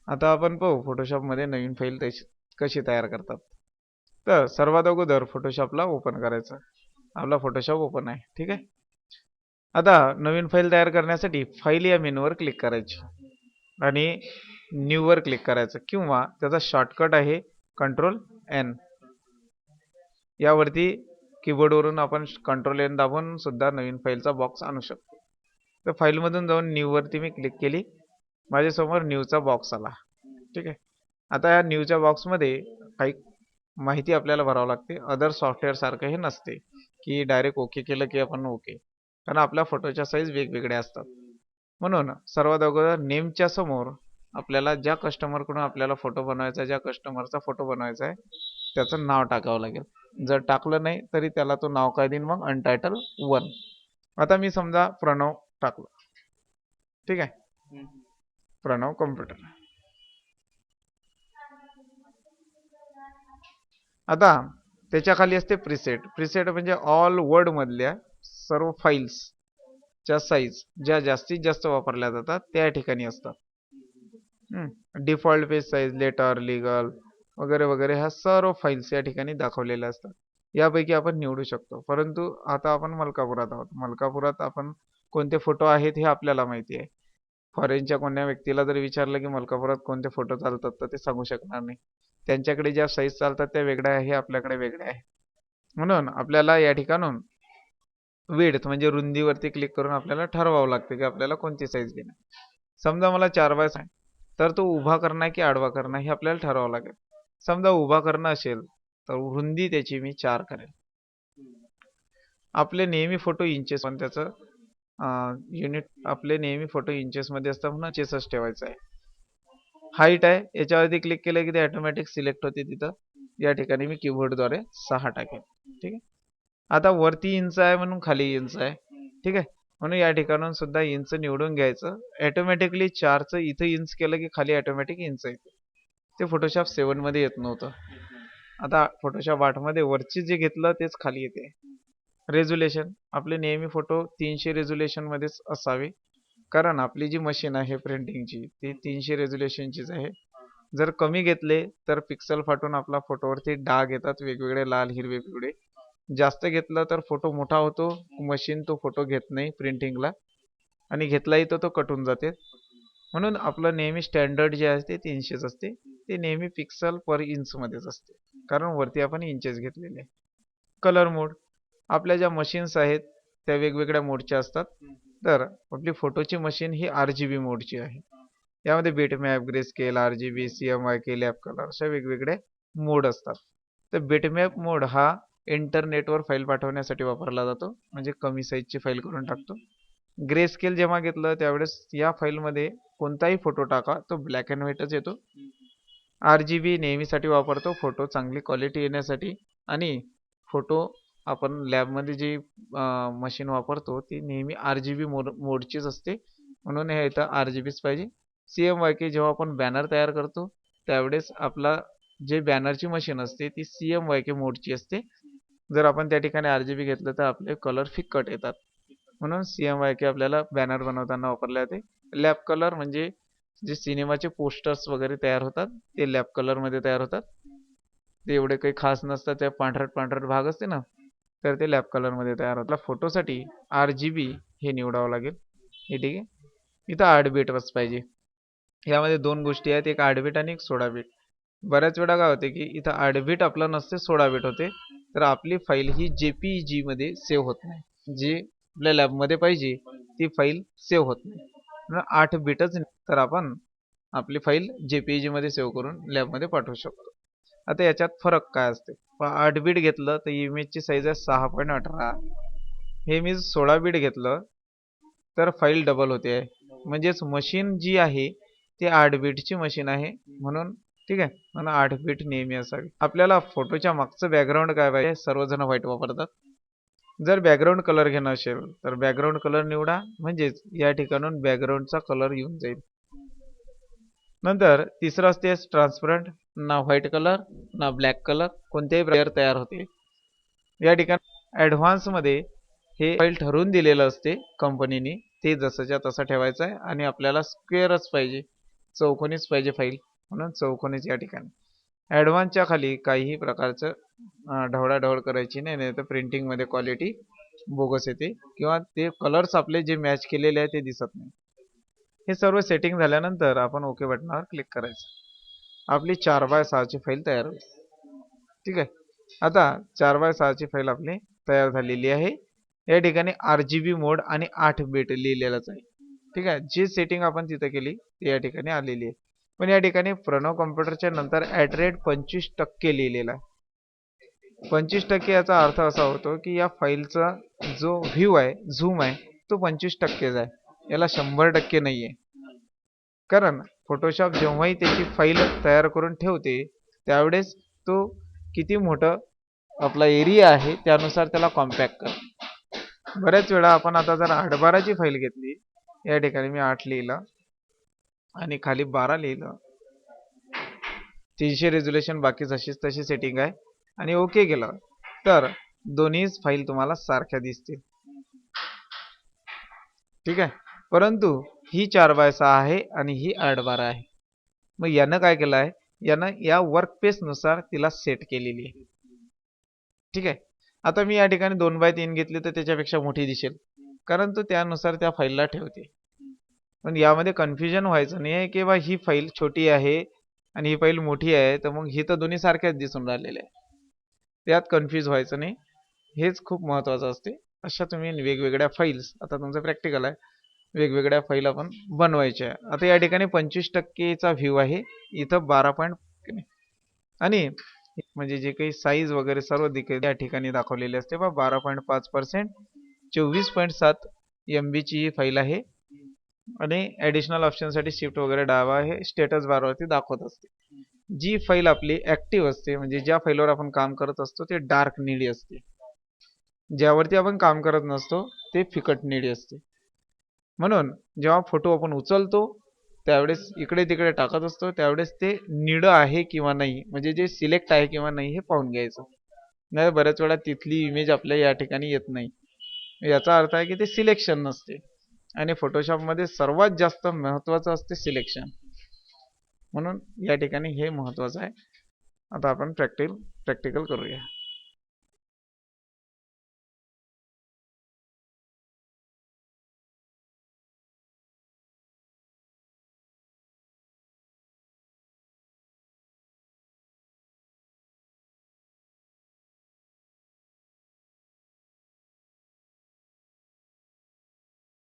आता आपण पाहू फोटोशॉपमध्ये नवीन फाईल कशी तयार करतात. तर सर्वात अगोदर फोटोशॉपला ओपन करायचं. आपला फोटोशॉप ओपन आहे, ठीक आहे. आता नवीन फाईल तयार करण्यासाठी फाईल या मेनूवर क्लिक करायची आणि न्यू वर क्लिक करायचं, किंवा त्याचा शॉर्टकट आहे Ctrl+N. यावरती कीबोर्डवरून आपण Ctrl+N दाबून सुद्धा नवीन फाईलचा बॉक्स आणू शकतो. तर फाईलमधून जाऊन न्यू वरती मी क्लिक केली, माझ्यासमोर न्यूचा बॉक्स आला, ठीक आहे. आता या न्यूच्या बॉक्समध्ये काही माहिती आपल्याला भरावं लागते. अदर सॉफ्टवेअर सारखं हे नसते की डायरेक्ट ओके केलं की आपण ओके, कारण आपल्या फोटोच्या साईज वेगवेगळ्या असतात. म्हणून सर्वात अगोदर नेमच्या समोर आपल्याला ज्या कस्टमरकडून आपल्याला फोटो बनवायचा आहे, ज्या कस्टमरचा फोटो बनवायचा आहे, त्याचं नाव टाकावं लागेल. जर टाकलं नाही तरी त्याला तो नाव काय देईन, मग अनटायटल 1. आता मी समजा प्रणव टाकलं, ठीक आहे. प्रणव कम्प्युटर. आता त्याच्या खाली असते प्रीसेट. प्रीसेट म्हणजे ऑल वर्ड मधल्या सर्व फाईल्स च्या साईज ज्या जास्तीत जास्त वापरल्या जातात त्या ठिकाणी असतात. Default page size, letter, legal वगैरे वगैरे ह्या सर्व फाईल्स या ठिकाणी दाखवलेल्या असतात. यापैकी आपण निवडू शकतो. परंतु आता आपण मलकापुरात आहोत. मलकापुरात आपण कोणते फोटो आहेत हे आपल्याला माहिती आहे. फॉरेनच्या कोणत्या व्यक्तीला जर विचारलं की मलकापुरात कोणते फोटो चालतात तर ते सांगू शकणार नाही. त्यांच्याकडे ज्या साईज चालतात त्या वेगळ्या आहे, आपल्याकडे वेगळ्या आहे. म्हणून आपल्याला या ठिकाणून विड्थ म्हणजे रुंदीवरती क्लिक करून आपल्याला ठरवावं लागतं की आपल्याला कोणती साईज घेणं. समजा मला 4x आहे, तर तो उभा करणं की आडवा करणं हे आपल्याला ठरवावं लागेल. समजा उभा करणं असेल तर रुंदी त्याची मी 4 करेल. आपले नेहमी फोटो इंचेस, पण त्याचं युनिट आपले नेहमी फोटो इंचेस मध्ये असतात म्हणून इंचेसच ठेवायचं आहे. हाईट आहे, याच्यावरती क्लिक केलं की ते ऑटोमॅटिक सिलेक्ट होते. तिथं या ठिकाणी मी कीबोर्डद्वारे 6 टाकेल, ठीक आहे. आता वरती इंच आहे म्हणून खाली इंच आहे, ठीक आहे. म्हणून या ठिकाणून सुद्धा इंच निवडून घ्यायचं. ऑटोमॅटिकली 4चं इथं इंच केलं की खाली ऑटोमॅटिक इंच येते. ते फोटोशॉप 7 मध्ये येत नव्हतं. आता फोटोशॉप 8 मध्ये वरची जे घेतलं तेच खाली येते. रेझोल्युशन आपले नेहमी फोटो 300 रेझोल्युशन मध्येच असावे, कारण आपली जी मशीन आहे प्रिंटिंगची ती 300 रेझोल्युशनचीच आहे. जर कमी घेतले तर पिक्सल फाटून आपला फोटोवरती डाग येतात, वेगवेगळे लाल हिरवे पिवळे. जास्त घेतलं तर फोटो मोठा होतो, मशीन तो फोटो घेत नाही प्रिंटिंगला, आणि घेतलाही तर तो कटून जाते. म्हणून आपलं नेहमी स्टँडर्ड जे आहे ते 300च असते. ते नेहमी पिक्सल पर इंच मध्येच असते, कारण वरती आपण इंचेस घेतलेले. कलर मोड आपल्या ज्या मशीन्स आहेत त्या वेगवेगळ्या मोडच्या असतात. तर आपली फोटोची मशीन ही RGB मोडची आहे. यामध्ये bitmap, greyscale, RGB, CMYK, lap colour अशा वेगवेगळे मोड असतात. तर बिटमॅप मोड हा इंटरनेटवर फाईल पाठवण्यासाठी वापरला जातो, म्हणजे कमी साईजची फाईल करून टाकतो. ग्रेस्केल जेव्हा घेतलं त्यावेळेस या फाईलमध्ये कोणताही फोटो टाका तो ब्लॅक अँड व्हाईटच येतो. RGB नेहमीसाठी वापरतो, फोटो चांगली क्वालिटी येण्यासाठी. आणि फोटो आपण लॅबमध्ये जी मशीन वापरतो ती नेहमी RGB मोडचीच असते, म्हणून हे इथं RGBच पाहिजे. CMYK जेव्हा आपण बॅनर तयार करतो त्यावेळेस आपला जे बॅनरची मशीन असते ती CMYK मोडची असते. जर आपण त्या ठिकाणी RGB घेतलं तर आपले कलर फिक्कट येतात, म्हणून CMYK आपल्याला बॅनर बनवताना वापरले जाते. लॅप कलर म्हणजे जे सिनेमाचे पोस्टर्स वगैरे तयार होतात ते लॅप कलर मध्ये तयार होतात. ते एवढे काही खास नसतात, त्या पांढरट पांढरट भाग असते ना, तर ते लॅप कलर मध्ये तयार होतात. फोटोसाठी RGB हे निवडावं लागेल, हे ठीक आहे. इथं 8 बीटच पाहिजे. यामध्ये दोन गोष्टी आहेत, एक 8 बीट आणि एक 16 बीट. बऱ्याच वेळा काय होते की इथं 8 बीट आपलं नसते, 16 बीट होते, तर आपली फाईल ही JPEG मध्ये सेव्ह होत नाही. जी आपल्या लॅबमध्ये पाहिजे ती फाईल सेव्ह होत नाही. 8 बीटच तर आपण आपली फाईल JPEG मध्ये सेव्ह करून लॅबमध्ये पाठवू शकतो. आता याच्यात फरक काय असते, 8 बीट घेतलं तर इमेजची साईज आहे 6.18. हे मी 16 बीट घेतलं तर फाईल डबल होते. म्हणजेच मशीन जी आहे ती 8 बीटची मशीन आहे, म्हणून ठीक आहे. म्हणून 8 बीट नेहमी असावी. आपल्याला फोटोच्या मागचं बॅकग्राऊंड काय पाहिजे, सर्वजण व्हाईट वापरतात. जर बॅकग्राऊंड कलर घेणं असेल तर बॅकग्राऊंड कलर निवडा, म्हणजेच या ठिकाणून बॅकग्राऊंडचा कलर येऊन जाईल. नंतर तिसरं असते ट्रान्सपरंट. ना व्हाईट कलर ना ब्लॅक कलर, कोणत्याही प्रकार तयार होते. या ठिकाणी ऍडव्हान्स मध्ये हे फाईल ठरवून दिलेलं असते कंपनीने, ते जसंच्या तसं ठेवायचं आहे. आणि आपल्याला स्क्वेअरच पाहिजे, चौकोनीच पाहिजे फाईल, म्हणून चौकोनीच या ठिकाणी. ॲडव्हान्सच्या खाली काहीही प्रकारचं ढवळाढवळ करायची नाही, नाही तर प्रिंटिंगमध्ये क्वालिटी बोगस येते किंवा ते कलर्स आपले जे मॅच केलेले आहे ते दिसत नाही. हे सर्व सेटिंग झाल्यानंतर आपण ओके बटनावर क्लिक करायचं. आपली 4x6 ची फाईल तयार होईल. ठीक आहे. आता 4x6 ची फाईल आपली तयार झालेली आहे. या ठिकाणी RGB मोड आणि 8 बिट लिहिलेलंच आहे. ठीक आहे. जी सेटिंग आपण तिथे केली ती या ठिकाणी आलेली आहे. पण या ठिकाणी प्रणव कॉम्प्युटरच्या नंतर @25% लिहिलेला आहे. 25% याचा अर्थ असा होतो की या फाईलचा जो व्ह्यू आहे, झूम आहे, तो 25%च आहे. याला 100% नाही आहे. कारण फोटोशॉप जेव्हाही त्याची फाईल तयार करून ठेवते त्यावेळेस तो किती मोठं आपला एरिया आहे त्यानुसार त्याला कॉम्पॅक्ट करतो. बऱ्याच वेळा आपण आता जर 8/12ची फाईल घेतली, या ठिकाणी मी 8 लिहिलं आणि खाली 12 लिहिलं, 300 रेझोल्युशन बाकी जशीच तशी सेटिंग आहे आणि ओके केलं तर दोन्ही फाईल तुम्हाला सारख्या दिसतील. ठीक आहे. परंतु ही 4x6 आहे आणि ही 8/12 आहे. मग यानं काय केलं आहे, यानं या वर्कपेस नुसार तिला सेट केलेली आहे. ठीक आहे. आता मी या ठिकाणी 2x3 घेतली तर त्याच्यापेक्षा मोठी दिसेल, कारण तो त्यानुसार त्या फाईलला ठेवते. पण यामध्ये कन्फ्युजन व्हायचं नाही आहे की बा ही फाईल छोटी आहे आणि ही फाईल मोठी आहे, तर मग ही तर दोन्ही सारख्याच दिसून राहिलेल्या आहे. त्यात कन्फ्यूज व्हायचं नाही, हेच खूप महत्त्वाचं असते. अशा तुम्ही वेगवेगळ्या फाईल्स, आता तुमचं प्रॅक्टिकल आहे, वेगवेगळ्या फाईल आपण बनवायच्या. आता या ठिकाणी 25%चा व्ह्यू आहे, इथं 12. आणि म्हणजे जे काही साईज वगैरे सर्व या ठिकाणी दाखवलेले असते बा 12.5%, 24.7 MB ची ही फाईल आहे. आणि ॲडिशनल ऑप्शनसाठी शिफ्ट वगैरे डावा आहे, स्टेटस बारवरती दाखवत असते. जी फाईल आपली ॲक्टिव्ह असते, म्हणजे ज्या फाईलवर आपण काम करत असतो ते डार्क निळी असते, ज्यावरती आपण काम करत नसतो ते फिकट निळी असते. म्हणून जेव्हा फोटो आपण उचलतो त्यावेळेस इकडे तिकडे टाकत असतो त्यावेळेस ते निळं आहे किंवा नाही, म्हणजे जे सिलेक्ट आहे किंवा नाही हे पाहून घ्यायचं. नाही बऱ्याच वेळा तिथली इमेज आपल्या या ठिकाणी येत नाही, याचा अर्थ आहे की ते सिलेक्शन नसते. आणि फोटोशॉपमध्ये सर्वात जास्त महत्त्वाचं असते सिलेक्शन, म्हणून या ठिकाणी हे महत्त्वाचं आहे. आता आपण प्रॅक्टिकल करूया.